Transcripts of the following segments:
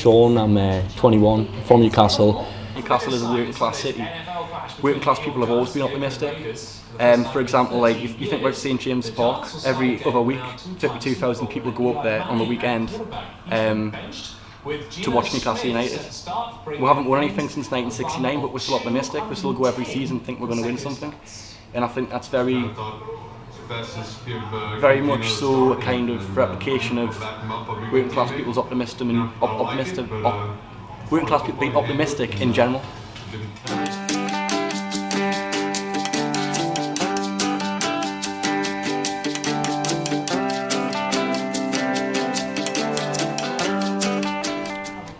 Sean, I'm 21, from Newcastle. Newcastle is a working class city. Working class people have always been optimistic. For example, like if you think about St James Park, every other week 52,000 people go up there on the weekend to watch Newcastle United. We haven't won anything since 1969, but we're still optimistic. We still go every season think we're going to win something, and I think that's very much so a kind of replication of working class people's optimism and working class people being optimistic in general.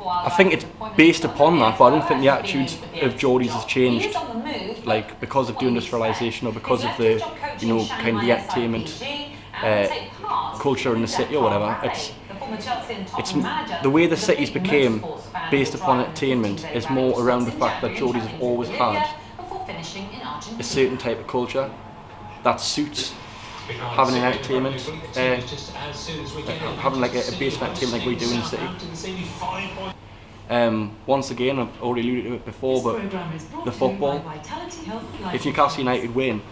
I think it's based upon that, but I don't think the attitudes of Geordies has changed, like because of deindustrialisation or because of the, kind of the entertainment culture in the city or whatever. It's the way the cities became based upon entertainment is more around the fact that Geordies have always had a certain type of culture that suits having an entertainment, having like a base of entertainment like we do in the city. Once again, I've already alluded to it before, but the football, if Newcastle United win,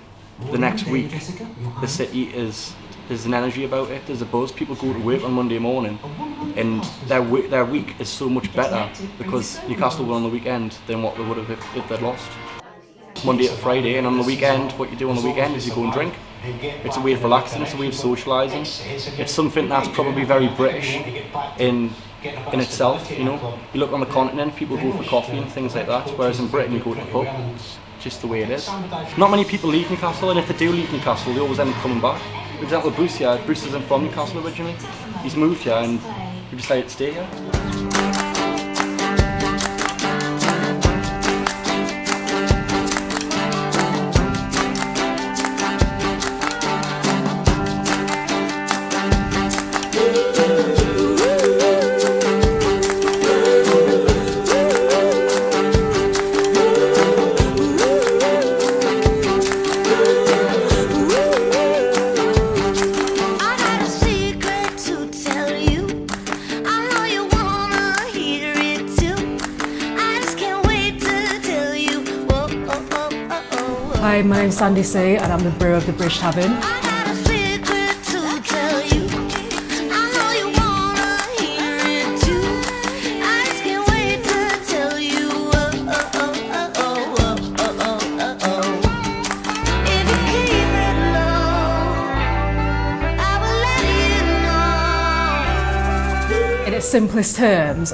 the next week the city is there's an energy about it, there's a buzz. People go to work on Monday morning and their week is so much better because Newcastle won on the weekend than what they would have if they'd lost. Monday to Friday, and on the weekend, what you do on the weekend is you go and drink. It's a way of relaxing, it's a way of socialising. It's something that's probably very British in itself, You look on the continent, people go for coffee and things like that, whereas in Britain you go to the pub. It's just the way it is. Not many people leave Newcastle, and if they do leave Newcastle, they always end up coming back. For example, Bruce here, Bruce isn't from Newcastle originally. He's moved here and he decided to stay here. Hi, my name's Sandy C and I'm the brewer of the British Tavern. In its simplest terms,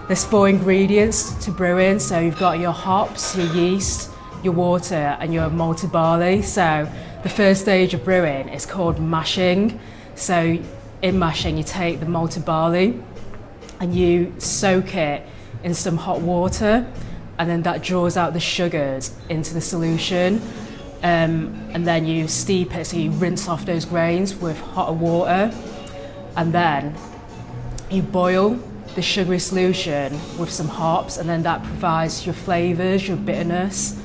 there's 4 ingredients to brewing. So you've got your hops, your yeast, your water and your malted barley. So the first stage of brewing is called mashing. So in mashing you take the malted barley and you soak it in some hot water, and then that draws out the sugars into the solution, and then you steep it, so you rinse off those grains with hotter water, and then you boil the sugary solution with some hops, and then that provides your flavours, your bitterness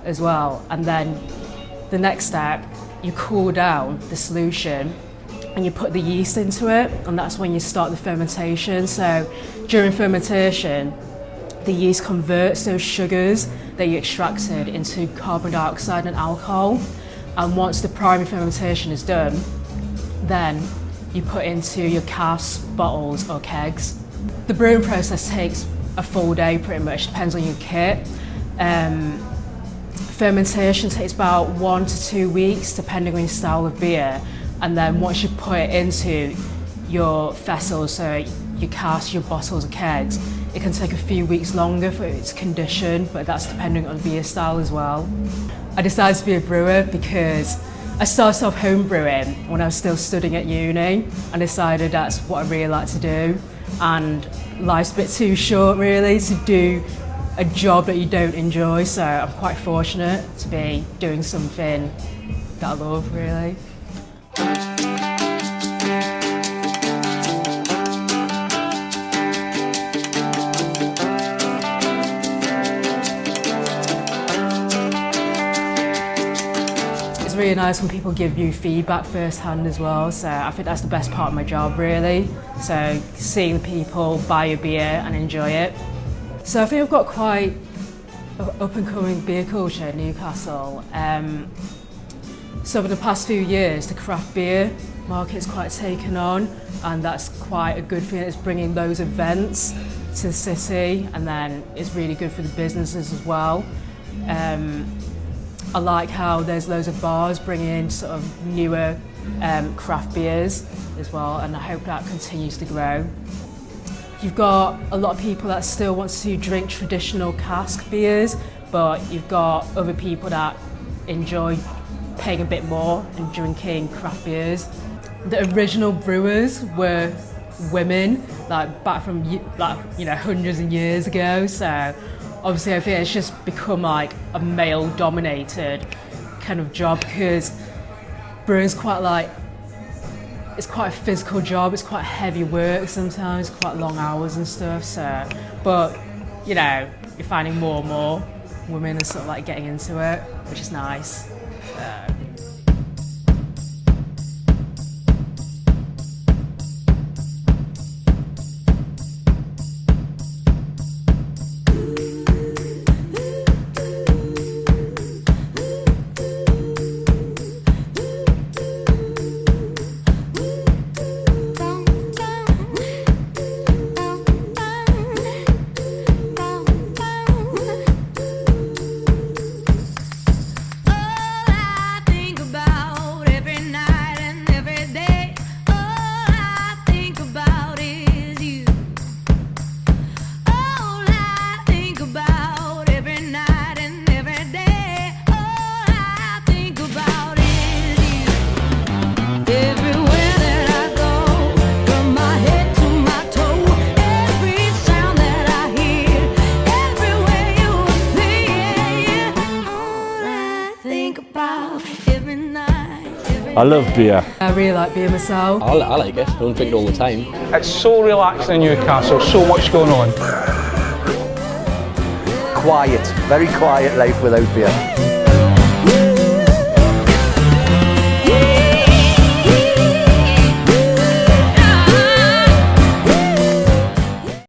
as well. And then the next step, you cool down the solution and you put the yeast into it, and that's when you start the fermentation. So during fermentation, the yeast converts those sugars that you extracted into carbon dioxide and alcohol, and once the primary fermentation is done, then you put into your casks, bottles or kegs. The brewing process takes a full day pretty much, depends on your kit. Fermentation takes about 1 to 2 weeks depending on your style of beer, and then once you put it into your vessels, so your casks, your bottles or kegs, it can take a few weeks longer for it to condition, but that's depending on the beer style as well. I decided to be a brewer because I started off home brewing when I was still studying at uni and decided that's what I really like to do, and life's a bit too short really to do a job that you don't enjoy, so I'm quite fortunate to be doing something that I love really. really nice when people give you feedback firsthand as well, so I think that's the best part of my job really. So seeing people buy a beer and enjoy it. So I think we've got quite an up and coming beer culture in Newcastle. So over the past few years the craft beer market's quite taken on, and that's quite a good thing. It's bringing those events to the city, and then it's really good for the businesses as well. I like how there's loads of bars bringing in sort of newer craft beers as well, and I hope that continues to grow. You've got a lot of people that still want to drink traditional cask beers, but you've got other people that enjoy paying a bit more and drinking craft beers. The original brewers were women, like back from hundreds of years ago, so obviously I think it's just become like a male dominated kind of job, because brewing's it's quite a physical job, it's quite heavy work sometimes, quite long hours and stuff, so, but you're finding more and more women are sort of like getting into it, which is nice. I love beer. I really like beer myself. I like it, I don't drink it all the time. It's so relaxing in Newcastle, so much going on. Quiet, very quiet life without beer.